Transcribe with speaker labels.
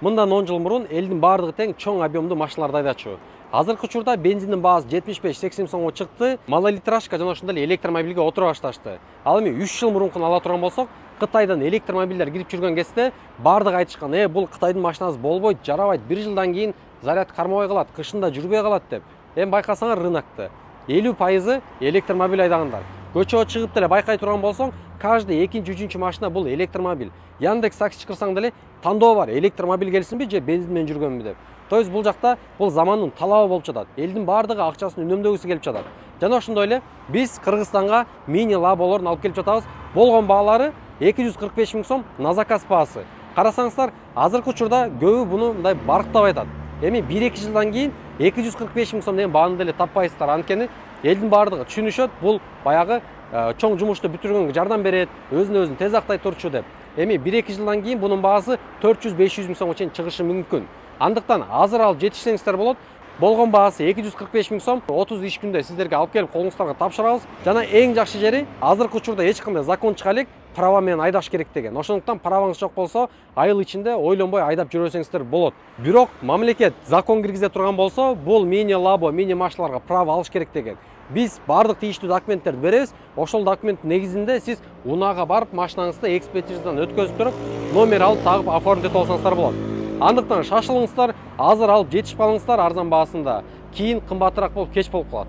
Speaker 1: Мындан 10 жыл мурун элдин бардыгы тең чоң объемдуу машиналарды айдачу. Азыркы учурда бензиндин баасы 75-80 сомго чыкты. Малолитражка жана ошондой эле электромобилге отура башташты. Ал эми 3 жыл мурункун ала турган болсок, Кытайдан электромобилдер кирип жүргөн кезде бардыгы айтышкан: бул Кытайдын машинасы болбойт, жарабайт, 1 жылдан кийин заряд кармабай калат, кышында жүрбөй калат деп. Эми байкасаңар рынокто 50% электромобиль айдагандар. Көчөгө чыгып деле байкай турган болсоң, каждый экинчи, үчүнчү машина бул электромобиль. Яндекс Такси чакырсаң деле тандоо бар: электромобиль келсинби же бензин менен жүргөнбү деп. То есть бул жакта бул замандын талабы болуп жатат. Элдин бардыгы акчасын үнөмдөгүсү келип жатат. Жана ошондой эле биз Кыргызстанга мини лаболорун алып келип жатабыз. Болгон баалары 245 миң сом на заказ баасы. Карасаңыздар, азыркы учурда көбү буну мындай барктап айтат. Эми 1-2 жылдан кийин 245 миң сом деген бааны деле таппайсыздар. Анткени элдин бардыгы түшүнүшөт, бул баягы чоң жумушту бүтүргөнгө жардам берет, өзүн тез актай турчу деп. Эми 1-2 жылдан кийин бунун баасы 400-500 миң сомго чейин чыгышы мүмкүн. Андыктан азыр алып жетишсеңиздер болот. Болгон баасы 245 миң сом, 30 иш күндө сиздерге алып келип колуңуздарга тапшырабыз. Жана эң жакшы жери, азыркы учурда эч кандай закон чыга элек права менен айдаш керек деген. Ошондуктан праваңыз жок болсо, айыл ичинде ойлонбой айдап жүрөсөңүздөр болот. Бирок мамлекет закон киргизе турган болсо, бул мини лабо, мини машиналарга права алыш керек деген. Биз бардык тийиштүү документтерди беребиз. Ошол документ негизинде сиз унаага барып, машинаңызды экспертизадан өткөзүп туруп, номер алып тагып оформить этип алсаңыздар болот. Андыктан шашылыңыздар, азыр алып жетишип калыңыздар арзан баасында. Кийин кымбатыраак болуп, кеч болуп калат.